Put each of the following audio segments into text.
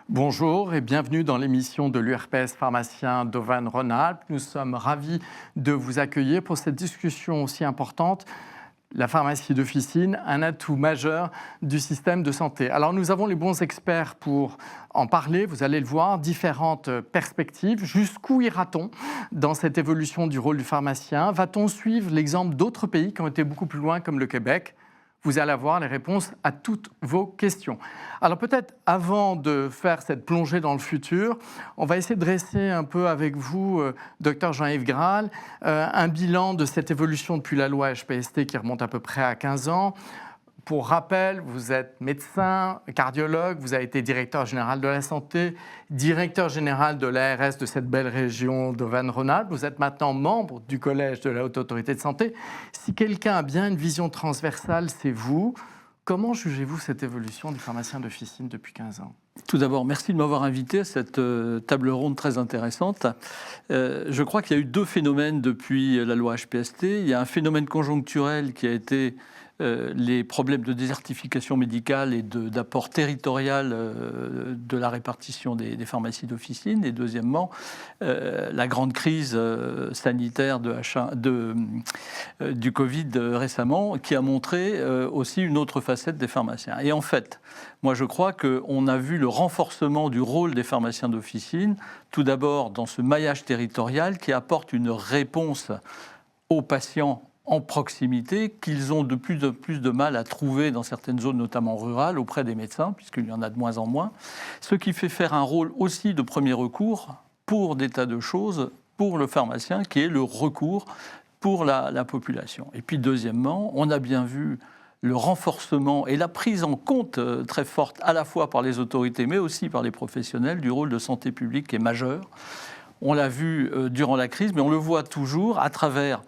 Bonjour et bienvenue dans l'émission de l'URPS pharmacien d'Auvergne-Rhône-Alpes. Nous sommes ravis de vous accueillir pour cette discussion aussi importante. La pharmacie d'officine, un atout majeur du système de santé. Alors nous avons les bons experts pour en parler, vous allez le voir, différentes perspectives. Jusqu'où ira-t-on dans cette évolution du rôle du pharmacien? Va-t-on suivre l'exemple d'autres pays qui ont été beaucoup plus loin comme le Québec? Vous allez avoir les réponses à toutes vos questions. Alors peut-être avant de faire cette plongée dans le futur, on va essayer de dresser un peu avec vous, Dr Jean-Yves Graal, un bilan de cette évolution depuis la loi HPST qui remonte à peu près à 15 ans. Pour rappel, vous êtes médecin, cardiologue, vous avez été directeur général de la santé, directeur général de l'ARS de cette belle région d'Auvergne-Rhône-Alpes. Vous êtes maintenant membre du collège de la Haute Autorité de Santé. Si quelqu'un a bien une vision transversale, c'est vous. Comment jugez-vous cette évolution du pharmacien d'officine depuis 15 ans ? Tout d'abord, merci de m'avoir invité à cette table ronde très intéressante. Je crois qu'il y a eu deux phénomènes depuis la loi HPST. Il y a un phénomène conjoncturel qui a été les problèmes de désertification médicale et d'apport territorial de la répartition des pharmacies d'officine. Et deuxièmement, la grande crise sanitaire du Covid récemment, qui a montré aussi une autre facette des pharmaciens. Et en fait, moi je crois qu'on a vu le renforcement du rôle des pharmaciens d'officine, tout d'abord dans ce maillage territorial qui apporte une réponse aux patients en proximité, qu'ils ont de plus en plus de mal à trouver dans certaines zones, notamment rurales, auprès des médecins, puisqu'il y en a de moins en moins, ce qui fait faire un rôle aussi de premier recours pour des tas de choses, pour le pharmacien, qui est le recours pour la population. Et puis deuxièmement, on a bien vu le renforcement et la prise en compte très forte, à la fois par les autorités, mais aussi par les professionnels, du rôle de santé publique qui est majeur. On l'a vu durant la crise, mais on le voit toujours à travers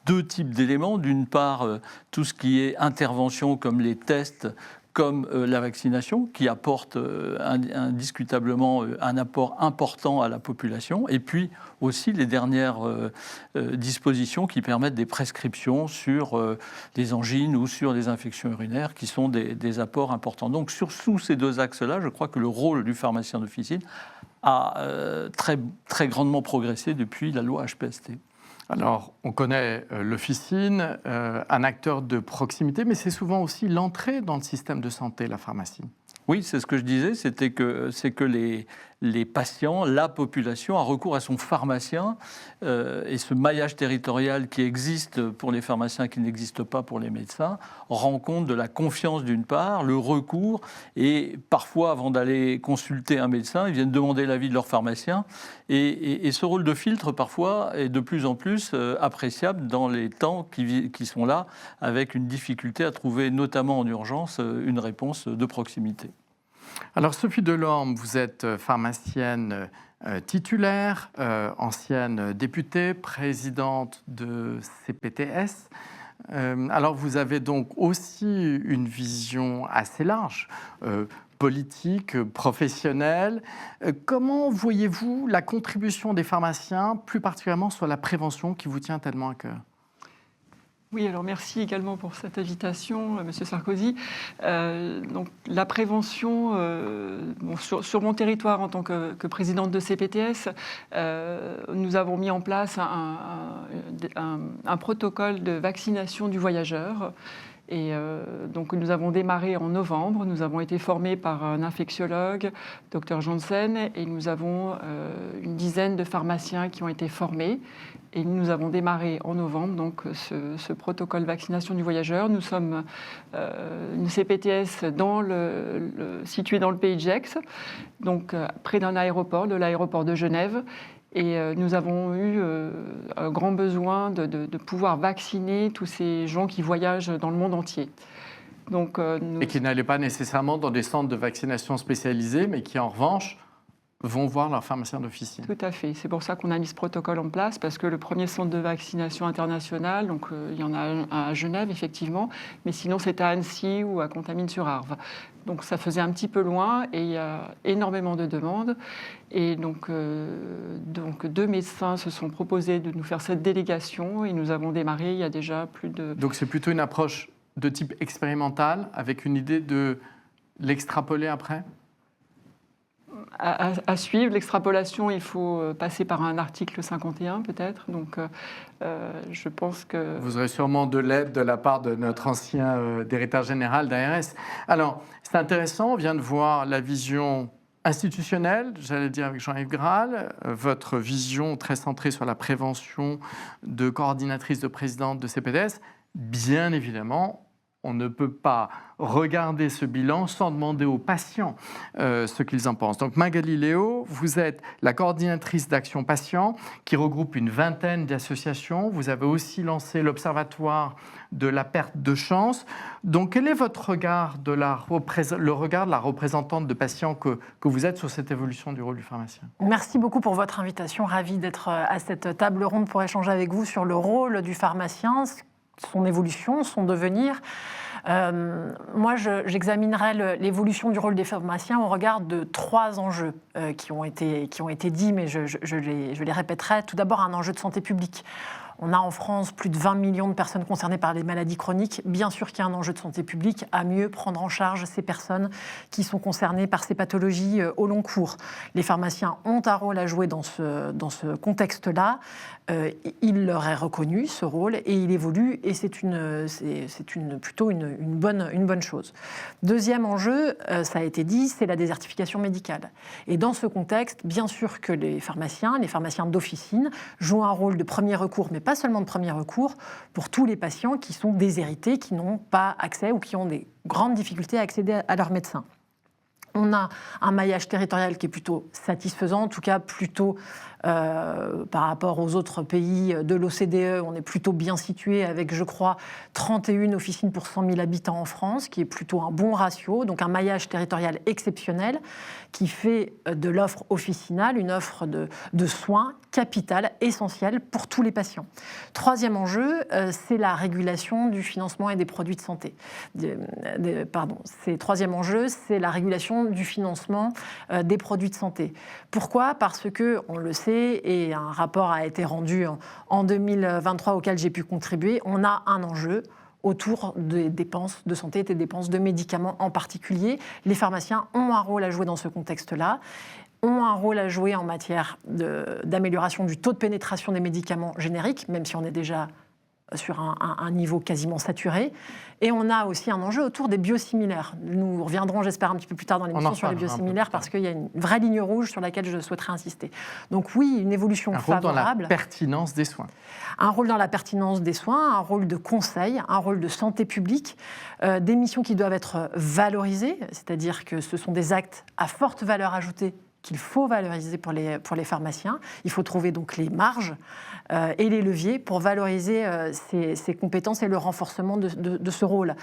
deux types d'éléments. D'une part, tout ce qui est intervention comme les tests, comme la vaccination, qui apporte indiscutablement un apport important à la population. Et puis aussi les dernières dispositions qui permettent des prescriptions sur les angines ou sur les infections urinaires, qui sont des apports importants. Donc sous ces deux axes-là, je crois que le rôle du pharmacien d'officine a très, très grandement progressé depuis la loi HPST. Alors, on connaît l'officine, un acteur de proximité, mais c'est souvent aussi l'entrée dans le système de santé, la pharmacie. Oui, c'est ce que je disais, c'est que les patients, la population a recours à son pharmacien et ce maillage territorial qui existe pour les pharmaciens qui n'existe pas pour les médecins rend compte de la confiance d'une part, le recours et parfois avant d'aller consulter un médecin, ils viennent demander l'avis de leur pharmacien et ce rôle de filtre parfois est de plus en plus appréciable dans les temps qui sont là avec une difficulté à trouver notamment en urgence une réponse de proximité. Alors Sophie Delorme, vous êtes pharmacienne titulaire, ancienne députée, présidente de CPTS. Alors vous avez donc aussi une vision assez large, politique, professionnelle. Comment voyez-vous la contribution des pharmaciens, plus particulièrement sur la prévention qui vous tient tellement à cœur ? Oui, alors merci également pour cette invitation, Monsieur Sarkozy. Donc, la prévention, sur mon territoire en tant que présidente de CPTS, nous avons mis en place un protocole de vaccination du voyageur. Et donc nous avons démarré en novembre, nous avons été formés par un infectiologue, Dr Janssen, et nous avons une dizaine de pharmaciens qui ont été formés. Et nous avons démarré en novembre donc, ce protocole vaccination du voyageur. Nous sommes une CPTS située dans le pays de Gex, donc près d'un aéroport, de l'aéroport de Genève. Et nous avons eu un grand besoin de pouvoir vacciner tous ces gens qui voyagent dans le monde entier. Donc, Et qui n'allaient pas nécessairement dans des centres de vaccination spécialisés, mais qui en revanche vont voir leur pharmacien d'officine. Tout à fait. C'est pour ça qu'on a mis ce protocole en place, parce que le premier centre de vaccination international, donc il y en a un à Genève, effectivement, mais sinon c'est à Annecy ou à Contamine-sur-Arve. Donc ça faisait un petit peu loin et il y a énormément de demandes. Et donc deux médecins se sont proposés de nous faire cette délégation et nous avons démarré il y a déjà plus de... Donc c'est plutôt une approche de type expérimental avec une idée de l'extrapoler après ? à suivre. L'extrapolation, il faut passer par un article 51 peut-être. Donc, je pense que... Vous aurez sûrement de l'aide de la part de notre ancien directeur général d'ARS. Alors, c'est intéressant, on vient de voir la vision institutionnelle, j'allais dire avec Jean-Yves Graal, votre vision très centrée sur la prévention de coordinatrice de présidente de CPTS. Bien évidemment, on ne peut pas regarder ce bilan sans demander aux patients ce qu'ils en pensent. Donc Magali Léo, vous êtes la coordinatrice d'Action Patient qui regroupe une vingtaine d'associations. Vous avez aussi lancé l'Observatoire de la perte de chance. Donc quel est votre regard, le regard de la représentante de patients que vous êtes sur cette évolution du rôle du pharmacien? Merci beaucoup pour votre invitation. Ravie d'être à cette table ronde pour échanger avec vous sur le rôle du pharmacien, son évolution, son devenir. Moi, j'examinerai l'évolution du rôle des pharmaciens au regard de 3 enjeux qui ont été dits, mais je les répéterai. Tout d'abord, un enjeu de santé publique. On a en France plus de 20 millions de personnes concernées par les maladies chroniques. Bien sûr qu'il y a un enjeu de santé publique à mieux prendre en charge ces personnes qui sont concernées par ces pathologies au long cours. Les pharmaciens ont un rôle à jouer dans ce contexte-là. Il leur est reconnu, ce rôle, et il évolue, et c'est plutôt une bonne chose. Deuxième enjeu, ça a été dit, c'est la désertification médicale. Et dans ce contexte, bien sûr que les pharmaciens d'officine, jouent un rôle de premier recours, mais pas seulement de premier recours, pour tous les patients qui sont déshérités, qui n'ont pas accès ou qui ont des grandes difficultés à accéder à leur médecin. On a un maillage territorial qui est plutôt satisfaisant, en tout cas plutôt par rapport aux autres pays de l'OCDE, on est plutôt bien situé avec, je crois, 31 officines pour 100 000 habitants en France, qui est plutôt un bon ratio, donc un maillage territorial exceptionnel qui fait de l'offre officinale une offre de soins capitale, essentielle pour tous les patients. Troisième enjeu, c'est la régulation du financement et des produits de santé. Troisième enjeu, c'est la régulation du financement des produits de santé. Pourquoi ? Parce que, on le sait, et un rapport a été rendu en 2023 auquel j'ai pu contribuer, on a un enjeu autour des dépenses de santé, des dépenses de médicaments en particulier. Les pharmaciens ont un rôle à jouer dans ce contexte-là, ont un rôle à jouer en matière d'amélioration du taux de pénétration des médicaments génériques, même si on est déjà sur un niveau quasiment saturé. Et on a aussi un enjeu autour des biosimilaires. Nous reviendrons, j'espère, un petit peu plus tard dans l'émission sur les biosimilaires, parce qu'il y a une vraie ligne rouge sur laquelle je souhaiterais insister. Donc oui, une évolution favorable. Un rôle dans la pertinence des soins. Un rôle dans la pertinence des soins, un rôle de conseil, un rôle de santé publique, des missions qui doivent être valorisées, c'est-à-dire que ce sont des actes à forte valeur ajoutée qu'il faut valoriser pour les pharmaciens. Il faut trouver donc les marges et les leviers pour valoriser ces compétences et le renforcement de ce rôle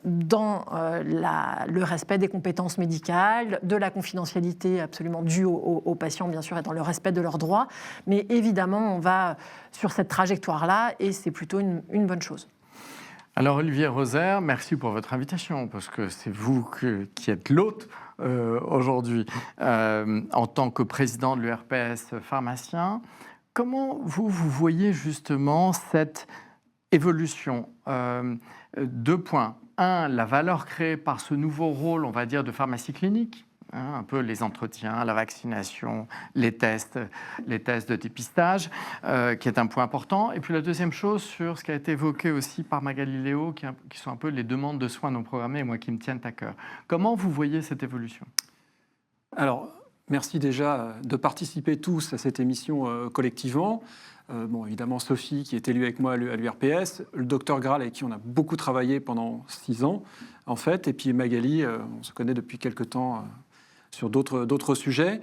dans le respect des compétences médicales, de la confidentialité absolument due aux patients, bien sûr, et dans le respect de leurs droits. Mais évidemment, on va sur cette trajectoire-là et c'est plutôt une bonne chose. Alors Olivier Roser, merci pour votre invitation, parce que c'est vous qui êtes l'hôte aujourd'hui en tant que président de l'URPS pharmacien. Comment vous voyez justement cette évolution 2 points. 1, la valeur créée par ce nouveau rôle, on va dire, de pharmacie clinique, un peu les entretiens, la vaccination, les tests de dépistage, qui est un point important. Et puis la deuxième chose, sur ce qui a été évoqué aussi par Magali Léo, qui sont un peu les demandes de soins non programmés, moi, qui me tiennent à cœur. Comment vous voyez cette évolution ? Alors, merci déjà de participer tous à cette émission collectivement. Bon, évidemment, Sophie, qui est élue avec moi à l'URPS, le docteur Graal, avec qui on a beaucoup travaillé pendant 6 ans, en fait, et puis Magali, on se connaît depuis quelque temps sur d'autres sujets.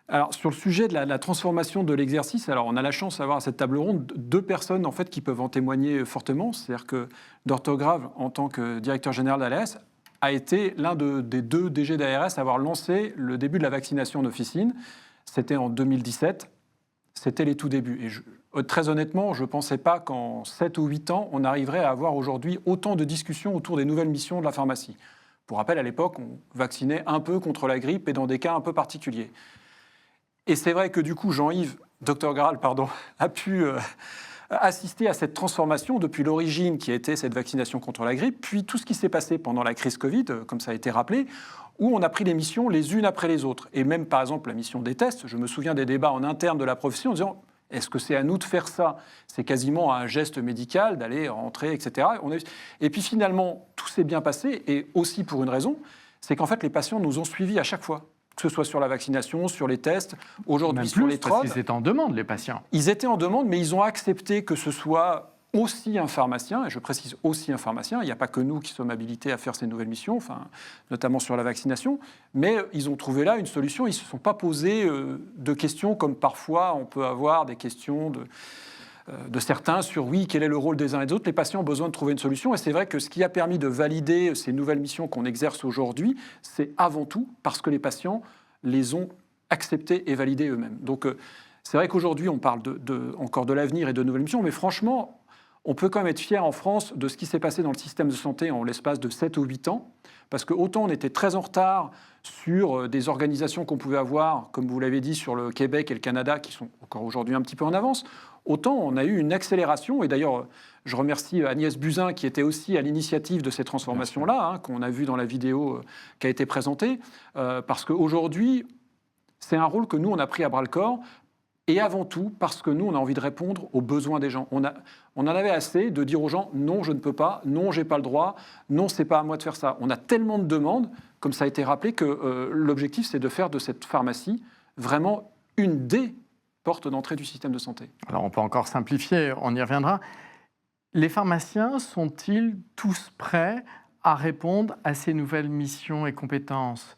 Alors, sur le sujet de la transformation de l'exercice, alors on a la chance d'avoir à cette table ronde 2 personnes en fait, qui peuvent en témoigner fortement. C'est-à-dire que Dr Graal, en tant que directeur général d'ARS, a été l'un des 2 DG d'ARS à avoir lancé le début de la vaccination en officine. C'était en 2017. C'était les tout débuts. Et très honnêtement, je ne pensais pas qu'en 7 ou 8 ans, on arriverait à avoir aujourd'hui autant de discussions autour des nouvelles missions de la pharmacie. Pour rappel, à l'époque, on vaccinait un peu contre la grippe et dans des cas un peu particuliers. Et c'est vrai que du coup, Jean-Yves, Dr Graal, pardon, a pu assisté à cette transformation depuis l'origine qui a été cette vaccination contre la grippe, puis tout ce qui s'est passé pendant la crise Covid, comme ça a été rappelé, où on a pris les missions les unes après les autres. Et même, par exemple, la mission des tests, je me souviens des débats en interne de la profession en disant « Est-ce que c'est à nous de faire ça ?» C'est quasiment un geste médical d'aller rentrer, etc. Et puis finalement, tout s'est bien passé, et aussi pour une raison, c'est qu'en fait, les patients nous ont suivis à chaque fois, que ce soit sur la vaccination, sur les tests, aujourd'hui sur les parce TROD. qu'ils étaient en demande, les patients. Ils étaient en demande, mais ils ont accepté que ce soit aussi un pharmacien, et je précise aussi un pharmacien, il n'y a pas que nous qui sommes habilités à faire ces nouvelles missions, enfin, notamment sur la vaccination, mais ils ont trouvé là une solution, ils ne se sont pas posés de questions comme parfois on peut avoir des questions de certains sur oui, quel est le rôle des uns et des autres. Les patients ont besoin de trouver une solution, et c'est vrai que ce qui a permis de valider ces nouvelles missions qu'on exerce aujourd'hui, c'est avant tout parce que les patients les ont acceptées et validées eux-mêmes. Donc c'est vrai qu'aujourd'hui on parle encore de l'avenir et de nouvelles missions, mais franchement, on peut quand même être fier en France de ce qui s'est passé dans le système de santé en l'espace de 7 ou 8 ans, parce que autant on était très en retard sur des organisations qu'on pouvait avoir, comme vous l'avez dit, sur le Québec et le Canada, qui sont encore aujourd'hui un petit peu en avance, autant on a eu une accélération, et d'ailleurs je remercie Agnès Buzyn qui était aussi à l'initiative de ces transformations-là, qu'on a vu dans la vidéo qui a été présentée, parce qu'aujourd'hui, c'est un rôle que nous on a pris à bras-le-corps, et avant tout, parce que nous, on a envie de répondre aux besoins des gens. On en avait assez de dire aux gens « non, je ne peux pas, non, je n'ai pas le droit, non, ce n'est pas à moi de faire ça ». On a tellement de demandes, comme ça a été rappelé, que l'objectif, c'est de faire de cette pharmacie vraiment une des portes d'entrée du système de santé. Alors, on peut encore simplifier, on y reviendra. Les pharmaciens sont-ils tous prêts à répondre à ces nouvelles missions et compétences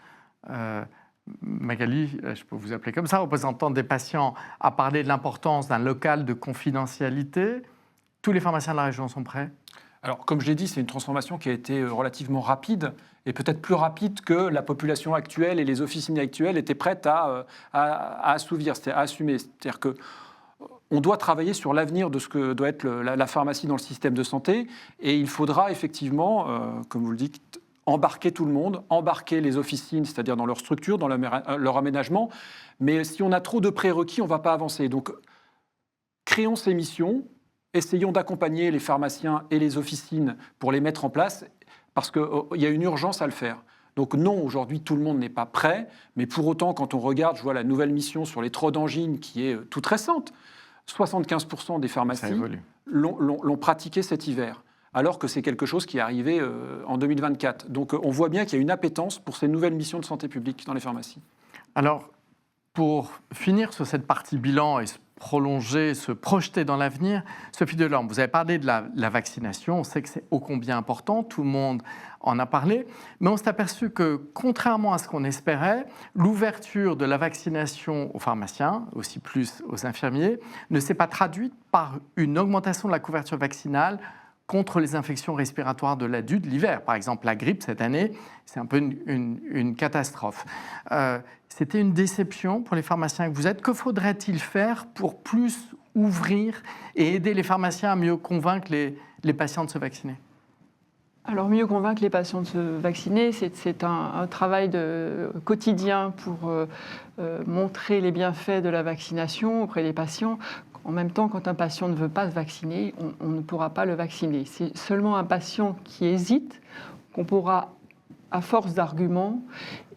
Magali, je peux vous appeler comme ça, représentante des patients, a parlé de l'importance d'un local de confidentialité. Tous les pharmaciens de la région sont prêts ? Alors, comme je l'ai dit, c'est une transformation qui a été relativement rapide, et peut-être plus rapide que la population actuelle et les officines actuelles étaient prêtes à assouvir, à assumer. C'est-à-dire qu'on doit travailler sur l'avenir de ce que doit être la pharmacie dans le système de santé, et il faudra effectivement, comme vous le dites, embarquer tout le monde, embarquer les officines, c'est-à-dire dans leur structure, dans leur aménagement. Mais si on a trop de prérequis, on ne va pas avancer. Donc, créons ces missions, essayons d'accompagner les pharmaciens et les officines pour les mettre en place, parce qu'il y a une urgence à le faire. Donc non, aujourd'hui, tout le monde n'est pas prêt, mais pour autant, quand on regarde, je vois la nouvelle mission sur les TROD angines, qui est toute récente, 75% des pharmacies l'ont pratiqué cet hiver, alors que c'est quelque chose qui est arrivé en 2024. Donc on voit bien qu'il y a une appétence pour ces nouvelles missions de santé publique dans les pharmacies. Alors, pour finir sur cette partie bilan et se prolonger, se projeter dans l'avenir, Sophie Delorme, vous avez parlé de la vaccination, on sait que c'est ô combien important, tout le monde en a parlé, mais on s'est aperçu que, contrairement à ce qu'on espérait, l'ouverture de la vaccination aux pharmaciens, aussi plus aux infirmiers, ne s'est pas traduite par une augmentation de la couverture vaccinale contre les infections respiratoires de l'adulte l'hiver. Par exemple, la grippe, cette année, c'est un peu une catastrophe. C'était une déception pour les pharmaciens que vous êtes. Que faudrait-il faire pour plus ouvrir et aider les pharmaciens à mieux convaincre les patients de se vacciner ? Alors, mieux convaincre les patients de se vacciner, c'est un travail quotidien pour montrer les bienfaits de la vaccination auprès des patients. En même temps, quand un patient ne veut pas se vacciner, on ne pourra pas le vacciner. C'est seulement un patient qui hésite qu'on pourra, à force d'arguments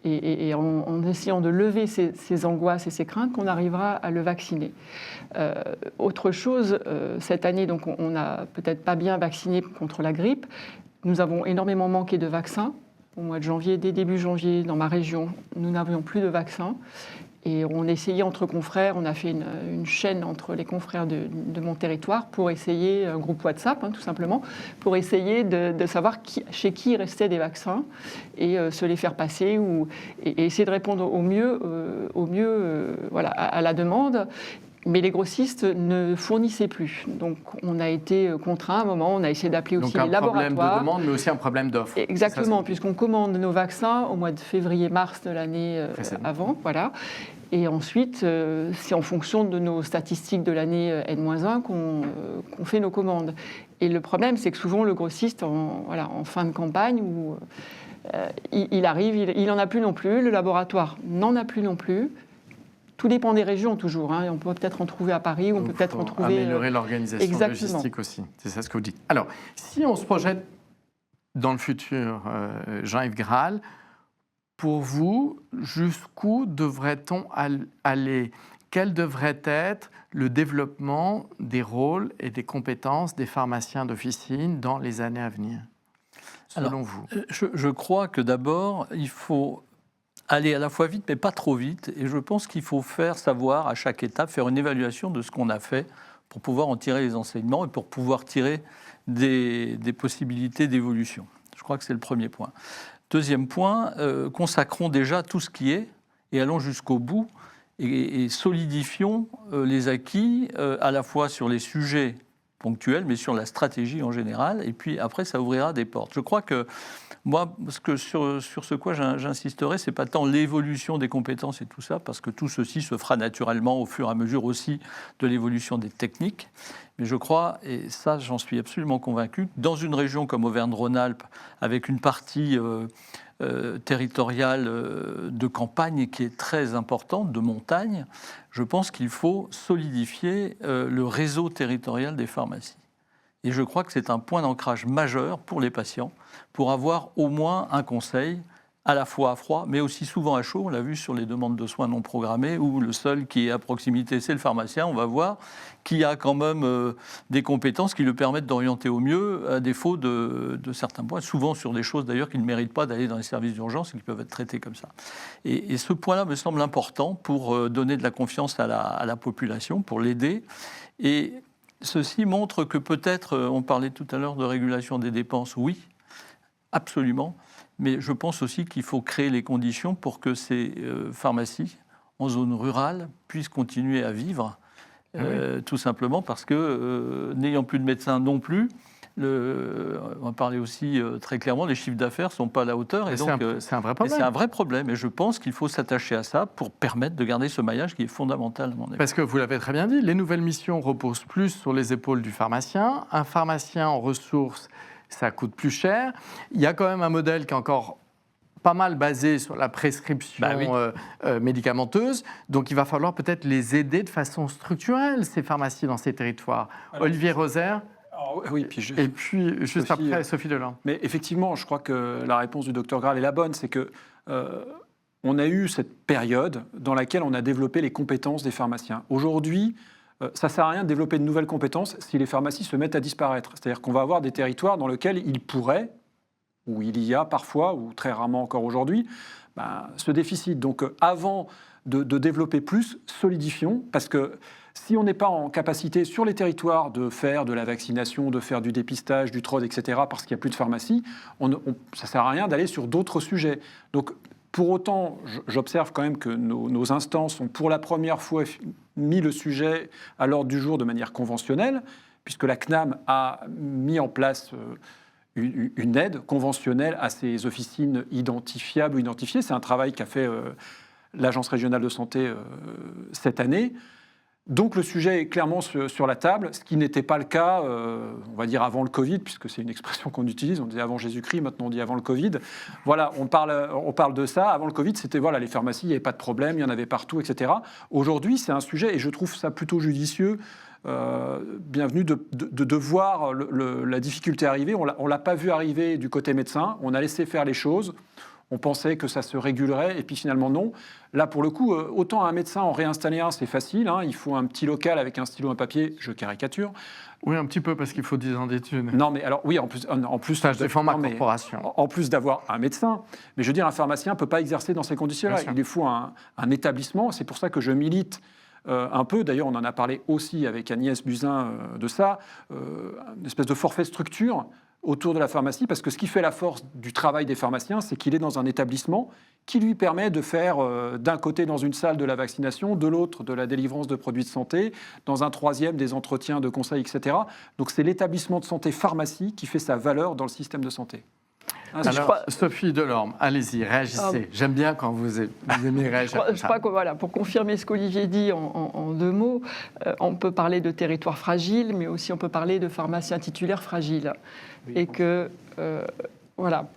et en essayant de lever ses angoisses et ses craintes, qu'on arrivera à le vacciner. Autre chose, cette année, donc, on n'a peut-être pas bien vacciné contre la grippe. Nous avons énormément manqué de vaccins. Au mois de janvier, dès début janvier, dans ma région, nous n'avions plus de vaccins. Et on essayait entre confrères, on a fait une chaîne entre les confrères de mon territoire pour essayer, un groupe WhatsApp tout simplement, pour essayer de savoir chez qui il restait des vaccins et se les faire passer et essayer de répondre au mieux à la demande. Mais les grossistes ne fournissaient plus. Donc on a été contraints à un moment, on a essayé d'appeler aussi les laboratoires. Donc un problème de demande, mais aussi un problème d'offre. Exactement, puisqu'on commande nos vaccins au mois de février-mars de l'année avant. Voilà. Et ensuite, c'est en fonction de nos statistiques de l'année N-1 qu'on fait nos commandes. Et le problème, c'est que souvent le grossiste, en fin de campagne, il arrive, il n'en a plus non plus, le laboratoire n'en a plus non plus. Tout dépend des régions toujours. Hein. On peut peut-être en trouver à Paris, ou on peut peut-être en trouver... améliorer l'organisation logistique aussi. C'est ça ce que vous dites. Alors, si on se projette dans le futur, Jean-Yves Graal, pour vous, jusqu'où devrait-on aller ? Quel devrait être le développement des rôles et des compétences des pharmaciens d'officine dans les années à venir, selon vous ? Je crois que d'abord, il faut aller à la fois vite, mais pas trop vite. Et je pense qu'il faut faire savoir à chaque étape, faire une évaluation de ce qu'on a fait pour pouvoir en tirer les enseignements et pour pouvoir tirer des possibilités d'évolution. Je crois que c'est le premier point. Deuxième point, consacrons déjà tout ce qui est et allons jusqu'au bout et solidifions les acquis à la fois sur les sujets ponctuels, mais sur la stratégie en général. Et puis après, ça ouvrira des portes. Je crois que moi, sur ce quoi j'insisterai, c'est pas tant l'évolution des compétences et tout ça, parce que tout ceci se fera naturellement au fur et à mesure aussi de l'évolution des techniques. Mais je crois, et ça j'en suis absolument convaincu, que dans une région comme Auvergne-Rhône-Alpes, avec une partie territoriale de campagne qui est très importante, de montagne, je pense qu'il faut solidifier le réseau territorial des pharmacies. Et je crois que c'est un point d'ancrage majeur pour les patients, pour avoir au moins un conseil, à la fois à froid, mais aussi souvent à chaud. On l'a vu sur les demandes de soins non programmés, où le seul qui est à proximité, c'est le pharmacien. On va voir qui a quand même des compétences qui le permettent d'orienter au mieux, à défaut de certains points, souvent sur des choses d'ailleurs qui ne méritent pas d'aller dans les services d'urgence et qui peuvent être traités comme ça. Et ce point-là me semble important pour donner de la confiance à la population, pour l'aider. Et ceci montre que peut-être, on parlait tout à l'heure de régulation des dépenses, oui, absolument, mais je pense aussi qu'il faut créer les conditions pour que ces pharmacies en zone rurale puissent continuer à vivre, tout simplement parce que, n'ayant plus de médecins non plus, on va parler aussi très clairement, les chiffres d'affaires ne sont pas à la hauteur. Et donc, c'est un vrai problème. C'est un vrai problème. Et je pense qu'il faut s'attacher à ça pour permettre de garder ce maillage qui est fondamental, à mon avis. Parce que vous l'avez très bien dit, les nouvelles missions reposent plus sur les épaules du pharmacien. Un pharmacien en ressources, ça coûte plus cher. Il y a quand même un modèle qui est encore pas mal basé sur la prescription médicamenteuse. Donc, il va falloir peut-être les aider de façon structurelle, ces pharmacies dans ces territoires. Alors, Olivier Rosaire. Oui, et puis, juste Sophie, après, Sophie Delorme. Mais effectivement, je crois que la réponse du docteur Graal est la bonne. C'est que on a eu cette période dans laquelle on a développé les compétences des pharmaciens. Aujourd'hui, ça ne sert à rien de développer de nouvelles compétences si les pharmacies se mettent à disparaître. C'est-à-dire qu'on va avoir des territoires dans lesquels il pourrait, où il y a parfois, ou très rarement encore aujourd'hui, ce déficit. Donc avant de développer plus, solidifions, parce que si on n'est pas en capacité sur les territoires de faire de la vaccination, de faire du dépistage, du TROD, etc., parce qu'il n'y a plus de pharmacie, ça ne sert à rien d'aller sur d'autres sujets. Donc pour autant, j'observe quand même que nos instances ont pour la première fois mis le sujet à l'ordre du jour de manière conventionnelle, puisque la CNAM a mis en place une aide conventionnelle à ces officines identifiables ou identifiées. C'est un travail qu'a fait l'Agence régionale de santé cette année. Donc le sujet est clairement sur la table, ce qui n'était pas le cas, on va dire, avant le Covid, puisque c'est une expression qu'on utilise, on disait avant Jésus-Christ, maintenant on dit avant le Covid. Voilà, on parle de ça. Avant le Covid, c'était, voilà, les pharmacies, il n'y avait pas de problème, il y en avait partout, etc. Aujourd'hui, c'est un sujet, et je trouve ça plutôt judicieux, bienvenue de voir la difficulté arriver. On ne l'a pas vu arriver du côté médecin, on a laissé faire les choses. On pensait que ça se régulerait, et puis finalement non. Là, pour le coup, autant un médecin en réinstaller un, c'est facile. Il faut un petit local avec un stylo, un papier, je caricature. Oui, un petit peu, parce qu'il faut 10 ans d'études. Non, mais alors, oui, en plus ça, je défends ma corporation. En plus d'avoir un médecin, mais je veux dire, un pharmacien ne peut pas exercer dans ces conditions-là. Il lui faut un établissement. C'est pour ça que je milite un peu, d'ailleurs on en a parlé aussi avec Agnès Buzyn de ça, une espèce de forfait structure autour de la pharmacie, parce que ce qui fait la force du travail des pharmaciens, c'est qu'il est dans un établissement qui lui permet de faire d'un côté dans une salle de la vaccination, de l'autre de la délivrance de produits de santé, dans un troisième des entretiens de conseil, etc. Donc c'est l'établissement de santé pharmacie qui fait sa valeur dans le système de santé. Alors, Sophie Delorme, allez-y, réagissez. J'aime bien quand vous aimez réagir. Je crois que voilà, pour confirmer ce qu'Olivier dit en deux mots, on peut parler de territoire fragile, mais aussi on peut parler de pharmaciens titulaires fragiles. Oui, et que, voilà,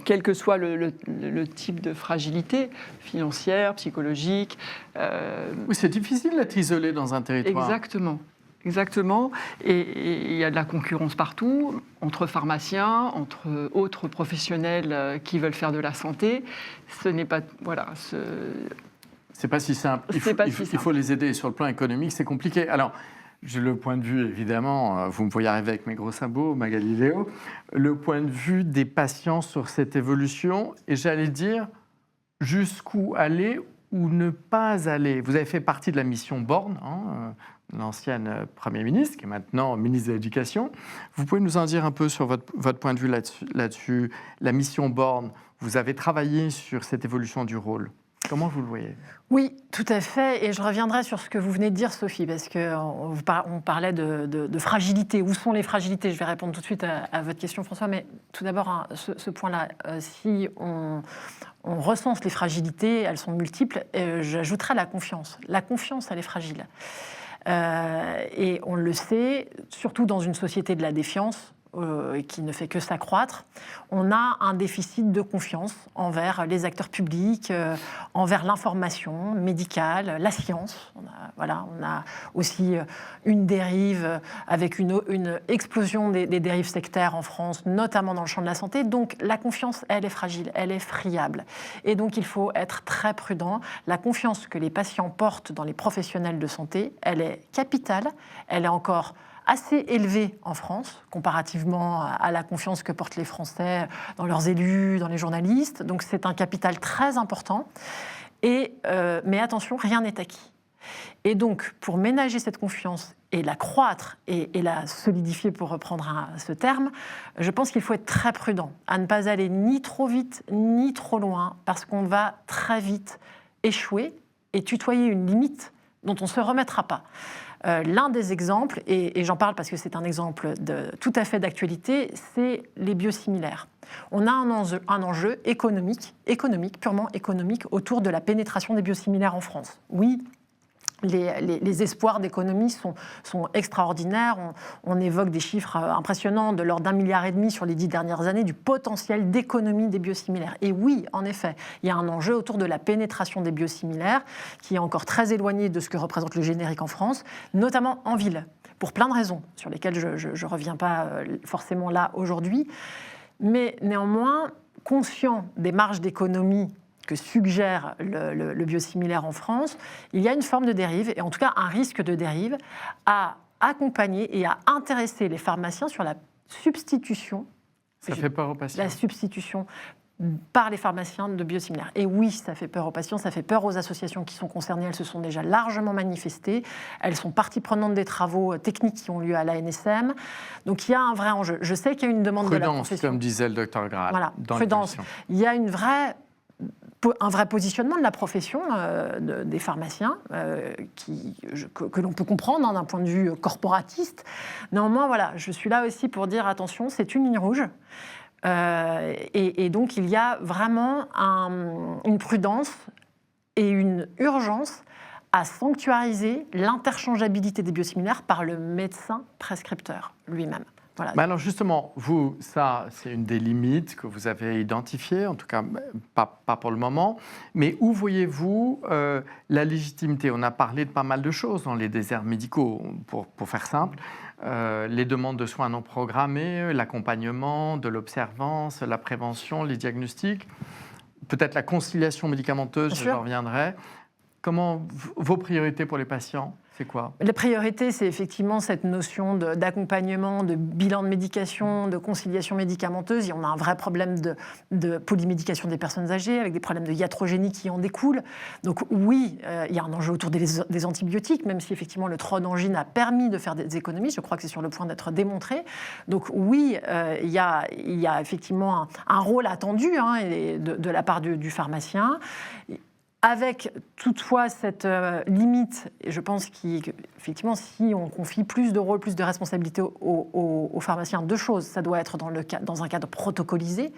quel que soit le type de fragilité, financière, psychologique. Oui, c'est difficile d'être isolé dans un territoire. Exactement. Et il y a de la concurrence partout, entre pharmaciens, entre autres professionnels qui veulent faire de la santé. Ce n'est pas... Voilà. C'est pas si simple. Il faut les aider. Sur le plan économique, c'est compliqué. Alors, j'ai le point de vue, évidemment, vous me voyez arriver avec mes gros sabots, ma Galileo, le point de vue des patients sur cette évolution, et j'allais dire jusqu'où aller ou ne pas aller. Vous avez fait partie de la mission Borne, l'ancienne Premier ministre, qui est maintenant ministre de l'Éducation. Vous pouvez nous en dire un peu sur votre point de vue là-dessus. La mission Borne, vous avez travaillé sur cette évolution du rôle. Comment vous le voyez ? Oui, tout à fait. Et je reviendrai sur ce que vous venez de dire, Sophie, parce qu'on parlait de fragilité. Où sont les fragilités ? Je vais répondre tout de suite à votre question, François. Mais tout d'abord, ce point-là, si on recense les fragilités, elles sont multiples. J'ajouterai la confiance. La confiance, elle est fragile. Et on le sait, surtout dans une société de la défiance, qui ne fait que s'accroître, on a un déficit de confiance envers les acteurs publics, envers l'information médicale, la science. On a aussi une dérive avec une explosion des dérives sectaires en France, notamment dans le champ de la santé. Donc la confiance, elle est fragile, elle est friable. Et donc il faut être très prudent. La confiance que les patients portent dans les professionnels de santé, elle est capitale, elle est encore assez élevée en France, comparativement à la confiance que portent les Français dans leurs élus, dans les journalistes. Donc c'est un capital très important. Mais attention, rien n'est acquis. Et donc, pour ménager cette confiance et la croître et la solidifier, pour reprendre ce terme, je pense qu'il faut être très prudent, à ne pas aller ni trop vite, ni trop loin, parce qu'on va très vite échouer et tutoyer une limite dont on ne se remettra pas. L'un des exemples, et j'en parle parce que c'est un exemple tout à fait d'actualité, c'est les biosimilaires. On a un enjeu économique, purement économique, autour de la pénétration des biosimilaires en France. Oui, les espoirs d'économie sont extraordinaires. On évoque des chiffres impressionnants de l'ordre d'1,5 milliard sur les 10 dernières années du potentiel d'économie des biosimilaires. Et oui, en effet, il y a un enjeu autour de la pénétration des biosimilaires qui est encore très éloigné de ce que représente le générique en France, notamment en ville, pour plein de raisons sur lesquelles je ne reviens pas forcément là aujourd'hui. Mais néanmoins, conscient des marges d'économie que suggère le biosimilaire en France, il y a une forme de dérive, et en tout cas un risque de dérive, à accompagner et à intéresser les pharmaciens sur la substitution. Ça fait peur aux patients. La substitution par les pharmaciens de biosimilaires. Et oui, ça fait peur aux patients, ça fait peur aux associations qui sont concernées. Elles se sont déjà largement manifestées. Elles sont partie prenante des travaux techniques qui ont lieu à l'ANSM. Donc il y a un vrai enjeu. Je sais qu'il y a une demande de la profession. Prudence, comme disait le docteur Graal. Voilà, prudence. Il y a un vrai positionnement de la profession des pharmaciens que l'on peut comprendre d'un point de vue corporatiste. Néanmoins, voilà, je suis là aussi pour dire attention, c'est une ligne rouge. Et donc, il y a vraiment une prudence et une urgence à sanctuariser l'interchangeabilité des biosimilaires par le médecin prescripteur lui-même. Voilà. Mais alors justement, vous, ça, c'est une des limites que vous avez identifiées, en tout cas pas pour le moment. Mais où voyez-vous la légitimité ? On a parlé de pas mal de choses dans les déserts médicaux, pour faire simple. Les demandes de soins non programmés, l'accompagnement, de l'observance, la prévention, les diagnostics, peut-être la conciliation médicamenteuse, je reviendrai. Comment vos priorités pour les patients ? C'est quoi ? La priorité, c'est effectivement cette notion d'accompagnement, de bilan de médication, de conciliation médicamenteuse. On a un vrai problème de polymédication des personnes âgées, avec des problèmes de iatrogénie qui en découlent. Donc oui, il y a un enjeu autour des antibiotiques, même si effectivement le trodangine a permis de faire des économies. Je crois que c'est sur le point d'être démontré. Donc oui, il y a effectivement un rôle attendu de la part du pharmacien. Avec toutefois cette limite, et je pense qu'effectivement, si on confie plus de rôle, plus de responsabilité aux pharmaciens, deux choses. Ça doit être dans un cadre protocolisé.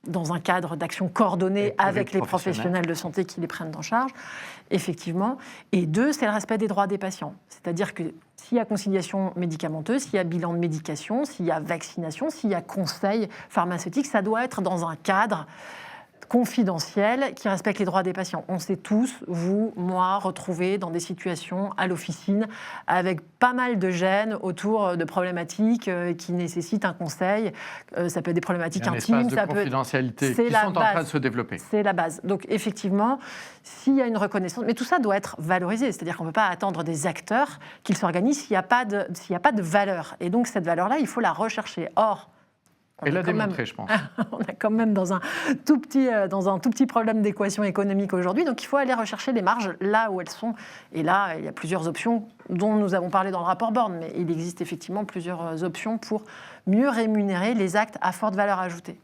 dans un cadre d'action coordonnée avec les professionnels de santé qui les prennent en charge, effectivement. Et 2, c'est le respect des droits des patients. C'est-à-dire que s'il y a conciliation médicamenteuse, s'il y a bilan de médication, s'il y a vaccination, s'il y a conseil pharmaceutique, ça doit être dans un cadre confidentiel qui respecte les droits des patients. On s'est tous, vous, moi, retrouvés dans des situations à l'officine avec pas mal de gênes autour de problématiques qui nécessitent un conseil. Ça peut être des problématiques intimes. Ça peut être confidentialité qui sont en train de se développer. C'est la base. Donc effectivement, s'il y a une reconnaissance, mais tout ça doit être valorisé. C'est-à-dire qu'on ne peut pas attendre des acteurs qu'ils s'organisent s'il n'y a pas de valeur. Et donc cette valeur-là, il faut la rechercher. Or, et la démontrer, je pense. On est quand même dans un tout petit problème d'équation économique aujourd'hui. Donc il faut aller rechercher les marges là où elles sont. Et là, il y a plusieurs options dont nous avons parlé dans le rapport Borne. Mais il existe effectivement plusieurs options pour mieux rémunérer les actes à forte valeur ajoutée.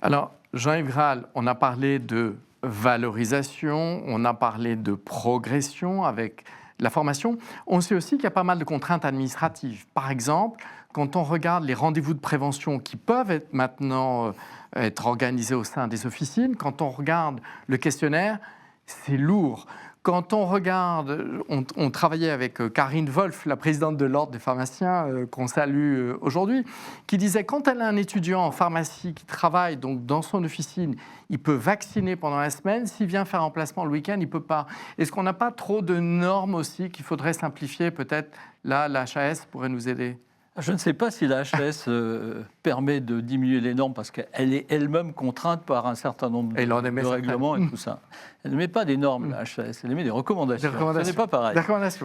Alors, Jean-Yves Graal, on a parlé de valorisation, on a parlé de progression avec la formation. On sait aussi qu'il y a pas mal de contraintes administratives. Par exemple, quand on regarde les rendez-vous de prévention qui peuvent être maintenant être organisés au sein des officines, quand on regarde le questionnaire, c'est lourd. Quand on regarde, on travaillait avec Karine Wolf, la présidente de l'Ordre des pharmaciens, qu'on salue aujourd'hui, qui disait quand elle a un étudiant en pharmacie qui travaille donc dans son officine, il peut vacciner pendant la semaine, s'il vient faire un placement le week-end, il ne peut pas. Est-ce qu'on n'a pas trop de normes aussi qu'il faudrait simplifier? Peut-être là, la HAS pourrait nous aider. Je ne sais pas si la HAS permet de diminuer les normes parce qu'elle est elle-même contrainte par un certain nombre de règlements et tout ça. Elle ne met pas des normes, la HAS, elle met des recommandations. Ce n'est pas pareil.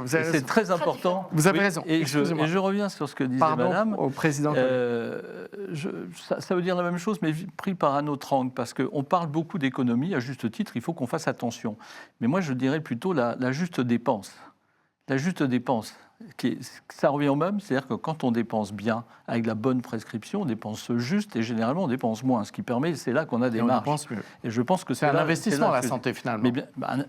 C'est très important. Vous avez raison. Et je reviens sur ce que disait Madame. Au président. Ça veut dire la même chose, mais pris par un autre angle, parce qu'on parle beaucoup d'économie, à juste titre, il faut qu'on fasse attention. Mais moi, je dirais plutôt la juste dépense. La juste dépense. Ça revient au même, c'est-à-dire que quand on dépense bien, avec la bonne prescription, on dépense juste et généralement on dépense moins. Ce qui permet, c'est là qu'on a des marges. Et je pense que c'est un investissement la santé finalement.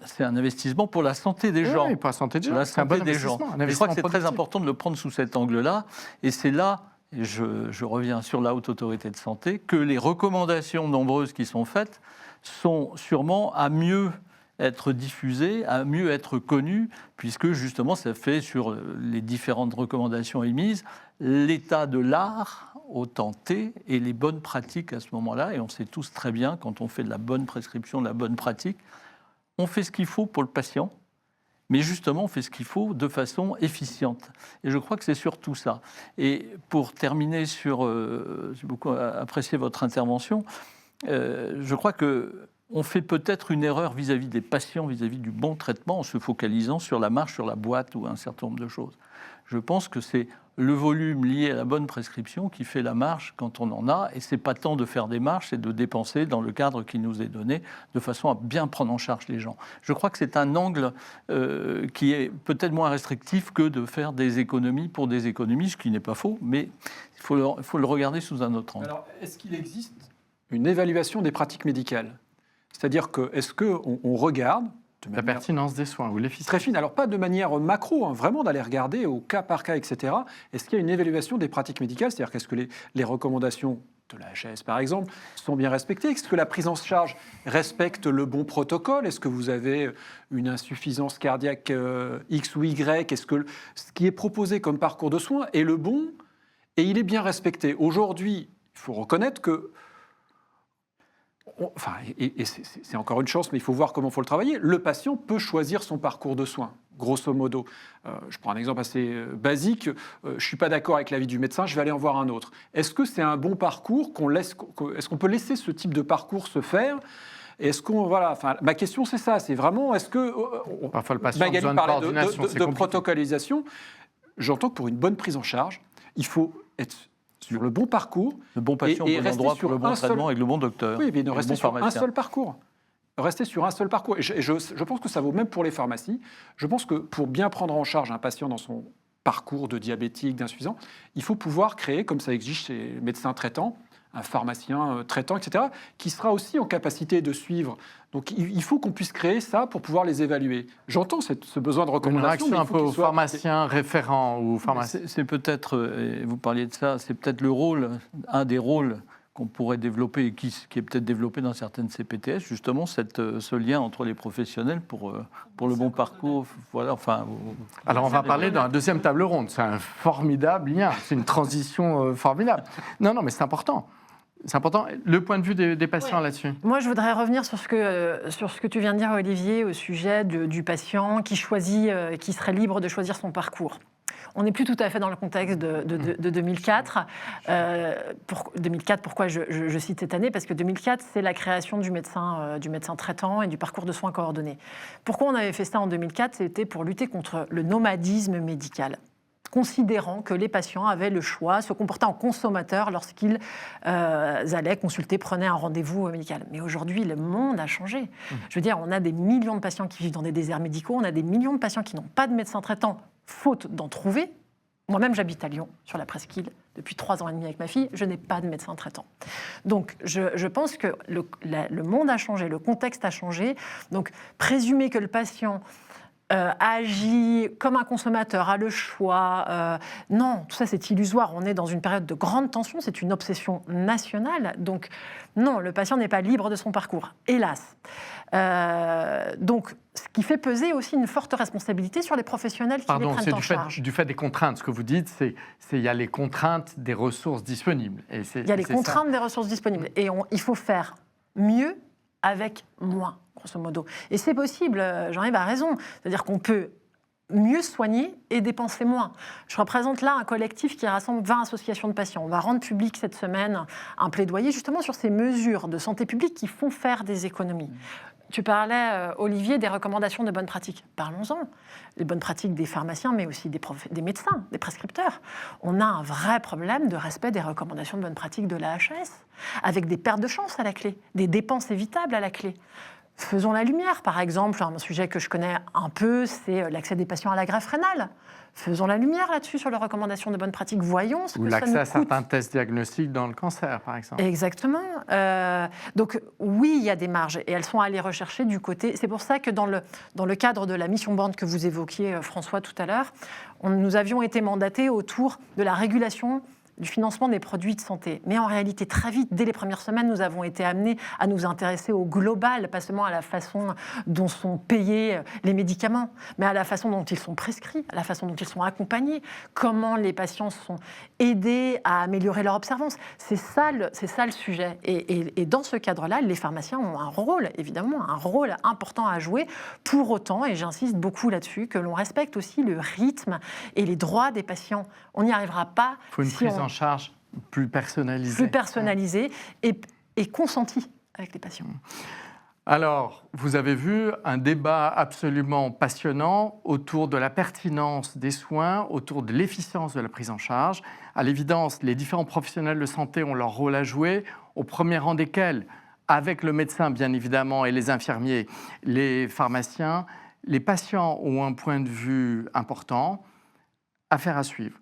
C'est un investissement pour la santé des gens. Oui, pour la santé des gens. C'est un bon investissement. Je crois que c'est très important de le prendre sous cet angle-là. Et c'est là, et je reviens sur la Haute Autorité de Santé, que les recommandations nombreuses qui sont faites sont sûrement à mieux être diffusé, à mieux être connu, puisque justement ça fait sur les différentes recommandations émises l'état de l'art au temps T et les bonnes pratiques à ce moment-là. Et on sait tous très bien, quand on fait de la bonne prescription, de la bonne pratique, on fait ce qu'il faut pour le patient, mais justement on fait ce qu'il faut de façon efficiente. Et je crois que c'est surtout ça. Et pour terminer sur... j'ai beaucoup apprécié votre intervention. Je crois que on fait peut-être une erreur vis-à-vis des patients, vis-à-vis du bon traitement, en se focalisant sur la marge, sur la boîte ou un certain nombre de choses. Je pense que c'est le volume lié à la bonne prescription qui fait la marge quand on en a, et c'est pas tant de faire des marges, c'est de dépenser dans le cadre qui nous est donné, de façon à bien prendre en charge les gens. Je crois que c'est un angle qui est peut-être moins restrictif que de faire des économies pour des économies, ce qui n'est pas faux, mais il faut le regarder sous un autre angle. Alors, est-ce qu'il existe une évaluation des pratiques médicales ? C'est-à-dire que, est-ce qu'on regarde la pertinence des soins ou l'efficacité? Très fine, alors pas de manière macro, vraiment d'aller regarder au cas par cas, etc. Est-ce qu'il y a une évaluation des pratiques médicales? C'est-à-dire qu'est-ce que les recommandations de la HAS, par exemple, sont bien respectées? Est-ce que la prise en charge respecte le bon protocole? Est-ce que vous avez une insuffisance cardiaque X ou Y? Est-ce que ce qui est proposé comme parcours de soins est le bon et il est bien respecté? Aujourd'hui, il faut reconnaître que c'est encore une chance, mais il faut voir comment il faut le travailler. Le patient peut choisir son parcours de soins, grosso modo. Je prends un exemple assez basique. Je ne suis pas d'accord avec l'avis du médecin, je vais aller en voir un autre. Est-ce que c'est un bon parcours est-ce qu'on peut laisser ce type de parcours se faire? Est-ce qu'on ma question c'est ça, c'est vraiment est-ce que parfois le patient Magali a besoin de coordination, de protocolisation. J'entends que pour une bonne prise en charge, il faut être sur le bon parcours. Le bon patient, et au bon endroit pour le bon traitement avec le bon docteur. Oui, mais de rester sur un seul parcours. Rester sur un seul parcours. Et je pense que ça vaut même pour les pharmacies. Je pense que pour bien prendre en charge un patient dans son parcours de diabétique, d'insuffisant, il faut pouvoir créer, comme ça existe chez les médecins traitants, un pharmacien traitant, etc., qui sera aussi en capacité de suivre. Donc il faut qu'on puisse créer ça pour pouvoir les évaluer. J'entends ce besoin de recommandation. Une réaction un peu aux pharmaciens référents ou pharmaciens. C'est peut-être, vous parliez de ça, c'est peut-être un des rôles qu'on pourrait développer et qui est peut-être développé dans certaines CPTS, justement ce lien entre les professionnels pour le bon parcours. Voilà, enfin, alors on va parler dans la deuxième table ronde. C'est un formidable lien, c'est une transition formidable. Non, mais c'est important. C'est important. Le point de vue des patients là-dessus. Moi, je voudrais revenir sur ce que tu viens de dire, Olivier, au sujet du patient qui choisit, qui serait libre de choisir son parcours. On n'est plus tout à fait dans le contexte de 2004. 2004, pourquoi je cite cette année? Parce que 2004, c'est la création du médecin traitant et du parcours de soins coordonnés. Pourquoi on avait fait ça en 2004? C'était pour lutter contre le nomadisme médical, considérant que les patients avaient le choix, se comportaient en consommateurs lorsqu'ils allaient consulter, prenaient un rendez-vous médical. Mais aujourd'hui, le monde a changé. Je veux dire, on a des millions de patients qui vivent dans des déserts médicaux, on a des millions de patients qui n'ont pas de médecin traitant, faute d'en trouver. Moi-même, j'habite à Lyon, sur la presqu'île, depuis 3 ans et demi avec ma fille, je n'ai pas de médecin traitant. Donc, je pense que le monde a changé, le contexte a changé. Donc, présumer que le patient agit comme un consommateur, a le choix. Non, tout ça c'est illusoire. On est dans une période de grande tension, c'est une obsession nationale. Donc non, le patient n'est pas libre de son parcours, hélas. Donc ce qui fait peser aussi une forte responsabilité sur les professionnels qui les prennent en charge. Du fait des contraintes. Ce que vous dites, c'est il y a les contraintes des ressources disponibles. Il y a les contraintes des ressources disponibles. Et il faut faire mieux avec moins, grosso modo. Et c'est possible, Jean-Yves a raison. C'est-à-dire qu'on peut mieux soigner et dépenser moins. Je représente là un collectif qui rassemble 20 associations de patients. On va rendre public cette semaine un plaidoyer justement sur ces mesures de santé publique qui font faire des économies. Tu parlais, Olivier, des recommandations de bonnes pratiques. Parlons-en. Les bonnes pratiques des pharmaciens, mais aussi des médecins, des prescripteurs. On a un vrai problème de respect des recommandations de bonnes pratiques de l'AHS, avec des pertes de chance à la clé, des dépenses évitables à la clé. Faisons la lumière, par exemple. Un sujet que je connais un peu, c'est l'accès des patients à la greffe rénale. Faisons la lumière là-dessus sur les recommandations de bonnes pratiques. Voyons ce que ça nous coûte. Ou l'accès à certains tests diagnostiques dans le cancer, par exemple. Exactement. Donc oui, il y a des marges et elles sont allées rechercher du côté... C'est pour ça que dans le cadre de la mission Borne que vous évoquiez, François, tout à l'heure, nous avions été mandatés autour de la régulation du financement des produits de santé. Mais en réalité, très vite, dès les premières semaines, nous avons été amenés à nous intéresser au global, pas seulement à la façon dont sont payés les médicaments, mais à la façon dont ils sont prescrits, à la façon dont ils sont accompagnés, comment les patients sont aidés à améliorer leur observance. C'est ça le sujet. Et dans ce cadre-là, les pharmaciens ont un rôle, évidemment, un rôle important à jouer. Pour autant, et j'insiste beaucoup là-dessus, que l'on respecte aussi le rythme et les droits des patients. On n'y arrivera pas si on... en charge plus personnalisée. Et consentie avec les patients. Alors, vous avez vu un débat absolument passionnant autour de la pertinence des soins, autour de l'efficience de la prise en charge. À l'évidence, les différents professionnels de santé ont leur rôle à jouer, au premier rang desquels, avec le médecin bien évidemment et les infirmiers, les pharmaciens. Les patients ont un point de vue important, affaire à suivre.